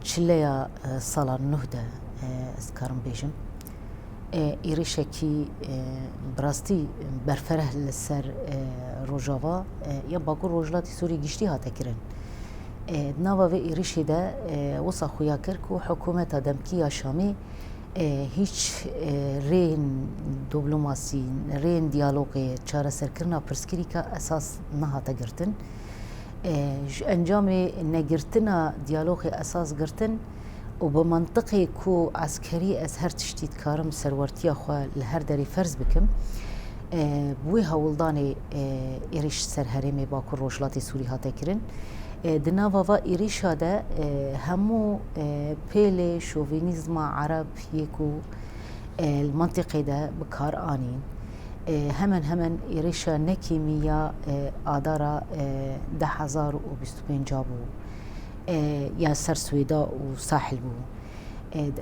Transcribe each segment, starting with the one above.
چلیا سالان نهده اسکارم بیشم ایریشکی براستی برفره لسر روجاوا یا باکو روجلاتی سوری گشتی هاته کرن ناوا و ایریشی ده وصا خویا کرد که حکومت دمکی شامی هیچ رین دیپلماسی رین دیالوگی چاره سرکرنا پرسکری که اساس نهاته گرتن انجام نگرتنا دیالوگ اساس گرتن و به منطقی کو عسکری از هر تشتید کارم سرورتی خو لهر دری فرض بکم بوی هولدان ایریش سر هرمی باکو روجلاتی سوری هاته کرن دناوا و ایریش هاده همو پیل شوفینیزم عرب یکو المنطقه ده بکار آنین همان ایریشا نکیمیا آدارا 10,025 بو یا سر سویدا و ساحل بو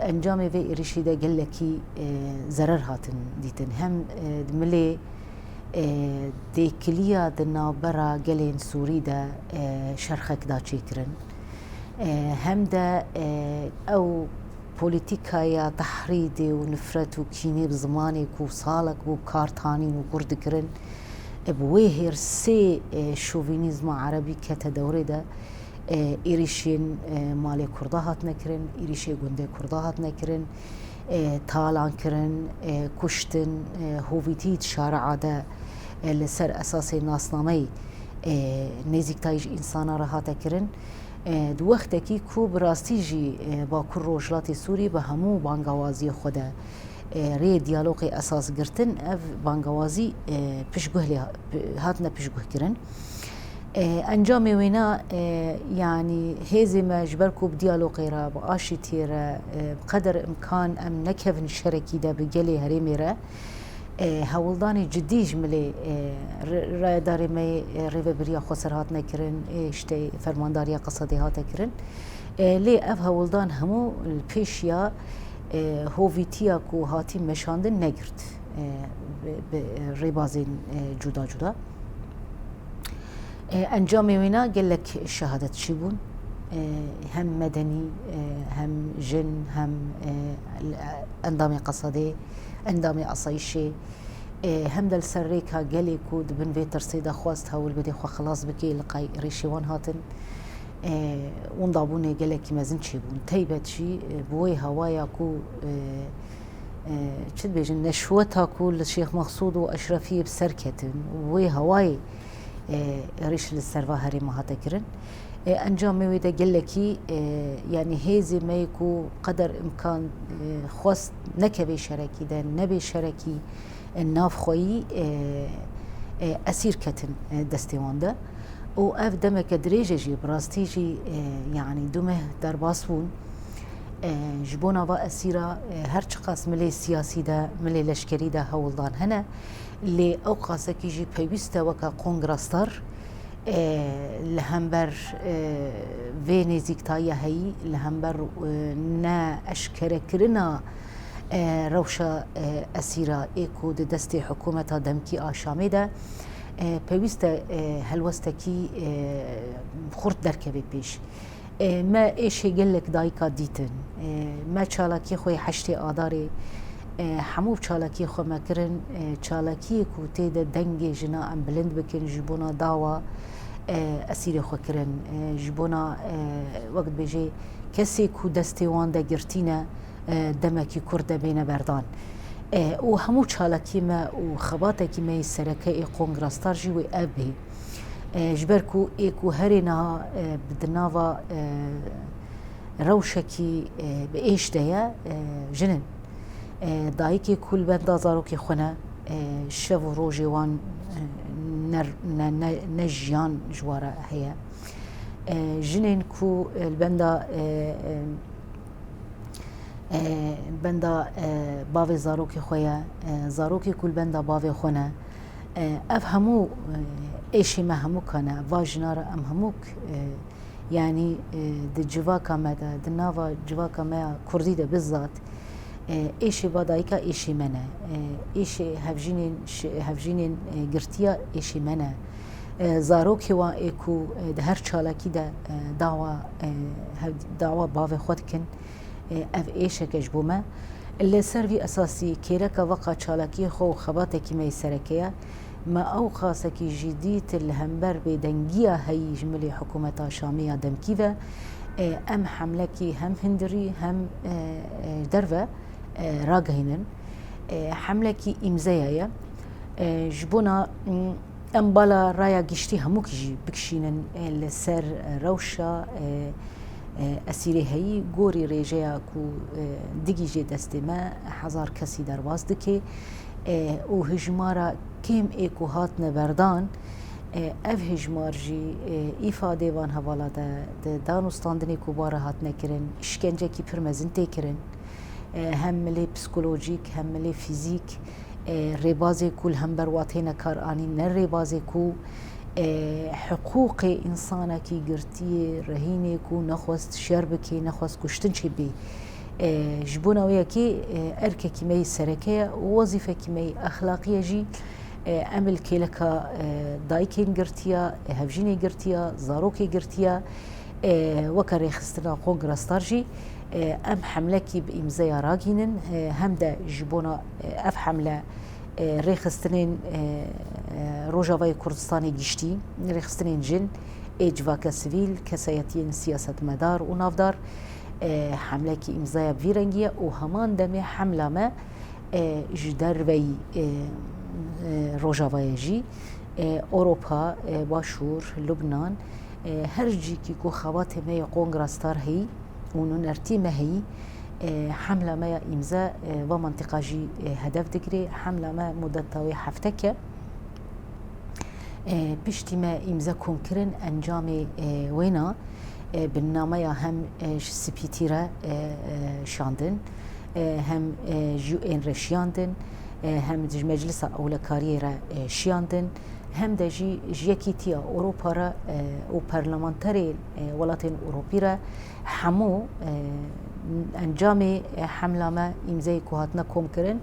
انجام و ایریشی ده گلکی ضرر هاتن دیتن هم دملی دیکلیا دنا برا گلین سوری ده شرخک دا چی کرن هم ده او پولیتیکایا تحرید و نفرت و کینی بزمانی کو سالک و کارتانی و کرد کرن بوی هر سی شوفینیزم عربی که تدوره ده ایریشین مالی کرده هات نکرن ایریشی گنده کرده هات نکرن تالان کرن کشتن هویتیت شارع ده لسر اساس ناسنامه نزیکتایش انسانا را هات کرن دو وقت کی کو براستی جی با کل روجلات سوری به همو بانگوازی خود ری دیالوگ اساس گرتن اف بانگوازی پیشگوه هاتنا پیشگوه کرن انجام وینا یعنی هزی مجبر کو دیالوگ را با آشتی را بقدر امکان ام نکفن شرکی ده بگلی هرمی را هولدانی جدیج ملی رایداری می ریوبریا خسر هات نکرن اشتی فرمانداری قصدی هات کرن لی اف هولدان همو پیشیا هویتیا کو هاتی مشاندن نگرد ریبازین جدا جدا انجام وینا گلک شهادت چی بون هم مدنی هم جن هم اندام قصدی اندام آسایشی هم دل سریکا گلی کود بن وی ترسیده خواست هول بدی خو خلاص بکی لقای ریشوان هاتن اون دابونه گلکی مزن چی بون تیبت چی بوی هوایا کو چد بیجن نشوتا کو لشیخ مقصود و اشرفی بسرکتن بوی هوای ریش للسروا هری مهاته کرن انجام میویده گلکی یعنی هیزی میکو قدر امکان خواست نکبی شرکی ده نبی شرکی ناف خویی اسیر کتن دستیوان ده و اف دمک دریجه جی براستی جی یعنی دومه در باسون جبونا و اسیرا هر چقاس ملی سیاسی ده ملی لشکری ده هولدان هنه لی او قاسکی جی پیوسته وکا کنگراستار لهمبر و نزیکتایی هایی لهمبر نا اشکره کرنا روشا اسیرا ایکو ده دست حکومت دمکی آشامی ده پیوسته هلوستکی خورد درکبی پیش ما ایش گلک دایکا دیتن ما چالاکی خوی حشتی آداری همو چالاکی خو مکرن چالاکی کو تیده دنگ جنا ام بلند بکن جبونا داوا اسیر خو کرن جبونا وقت بجی کسی کو دستیوان ده گرتینه دمکی کرده بین بردان و همو چالاکی ما و خباتکی ما سرکه قونگراستار جی و ابی جبرکو ایکو هرینا بدناوا روشکی به ایش دیا جنن دایکی کل بند زاروکی خونه شو روزی وان نجیان جواره هیا جنین کو بندا باوی زاروکی خویا زاروکی کل بندا باوی خونه اف همو ایشی ما همو کنه واجنار ام هموک یعنی د جواکا مده د ناوا جواکا ما کردی ده بالذات ایشی بادایکا ایشی منه ایشی هفجینین گرتیا ایشی منه زاروکی و اکو ده هر چالاکی ده دعوا باوی خود کن اف ایشه کش بومه اللي سر في أساسي كيرك وقع شالكي خو خباتك ما يسركيا ما أو خاصك جديد الهمبر بدنجية هي جملة حكومة شامية دمكيفة أم حملكي هم هندري هم درفة راجهنن حملكي إمزايا جبونا أم بالا رايا جشتي هموك جي بكشينن السر روشة اسیری هی گوری ریجه کو دیگی جه دسته ما هزار کسی درواز دکه او هجمارا کم ایکو هات نبردان اف هجمار جی ifade وان حوالا ده دانستاندنی کو باره هات نکرن işkence کی پرمزن تکرن هم ملی پسیکولوژیک هم ملی فیزیک ربازی کل هم برواتین کار آنی نه ربازی کو حقوق انسانه کی گرتی رهینه کو نخواست شربکی نخواست کشتن چی بی جبوناویه کی ارکه کی می سرکه وظیفه کی می اخلاقیه جی عمل کلکا دایکین گرتیا هفجینی گرتیا زاروکی گرتیا وکر خستنا کنگرستار جی ام حمله کی به امضای راگینن هم ده جبونا اف حمله ریخستنین روجاوای کردستانی گشتی ریخستنین جن اجواک سویل کسایتین سیاست مدار و نافدار حمله کی امضای بیرنگیه و همان دم حمله ما جدر وی روجاوای جی اروپا باشور لبنان هر جی کی کو خوات می کنگرستار هی ونون ارتیمه هی حمله ما امضاء و منطقه جی هدف دگری حمله ما مدت تاوی هفته که پشتی ما امضاء کن کرن انجام وینا بالنامه هم سپیتی را شاندن هم جو این را شاندن هم مجلس اولکاری را شاندن هم دجی جیکیتیا اروپا را و پارلمانتری ولاتین اروپی را همو انجام حمله ما امضای کو هاتنا کم کرن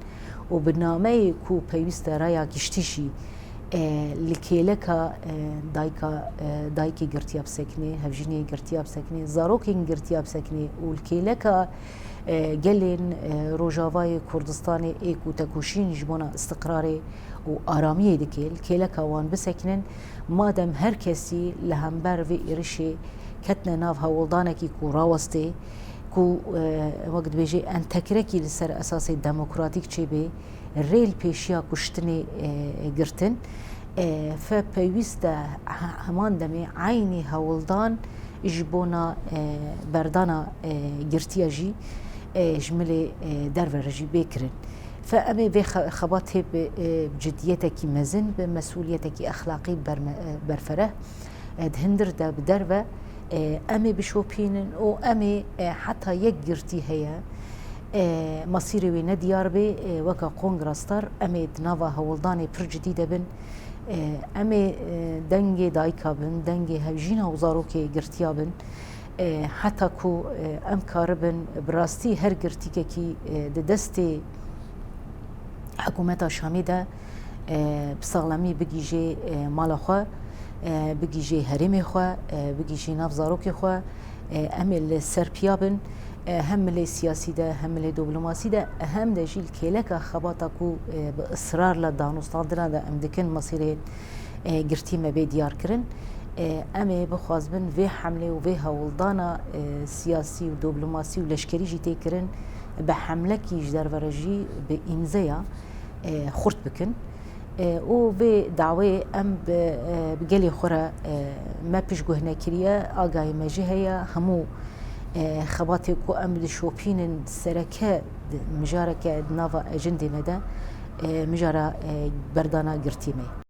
و برنامه کو پیوست رایا گشتیشی لکیلکا دایکی گرتیاب سکنی هفجینی گرتیاب سکنی زاروکین گرتیاب سکنی و لکیلکا گلین روجاوای کردستان ایکو تکوشین جبونا استقراری و آرامی دکیل کیلکا وان بسکنن مادم هر کسی لهمبر و ایرشی کتن ناف هولدانه کی کو راوسته کو وقت بیجی انتکرکی لسر اساس دموکراتیک چی بی ریل پیشیا کشتنی گرتن فپیوست همان دمی عینی هولدان جبونا بردانا گرتیا جی جمله در ورجی بکرن فأمي بخباته بجديتك مزن بمسؤوليتك أخلاقي برفره دهندر دا بدربه أمي بشوبينن و أمي حتى يقرتي هي مصيري وين ديار بي وكا كونغرستار أمي دنافا هولداني بر جديدة بن أمي دنجي دايكا بن دنجي هجينا وزاروكي قرتيا بن حتى كو أم كاربن براستي هر قرتيكي كي دستي حكومة شاميدة بسغلامي بگي جي مالا خوا بگي جي هرمي خوا بگي جي ناف زاروكي خوا أمي سربيا بن هم اللي سياسي ده هم اللي دبلوماسي ده هم ده جيل كيلكا خباتكو بإصرار لدانوستاندنا ده أمدكن مصيرين قرتي ما بي ديار كرن أمي بخواز بن في حملة وفي هولدانا سياسي ودبلوماسي ولشكري جي تيكرن بحملكي جدار ورجي بإمزايا خورت بكن و بدعوة أم بقالي خورا ما بيش جهنا كريا آقاي ماجي هيا همو خباتي كو أم لشوبين سركة مجارة نافا أجندي مدى مجارة بردانا قرتيمي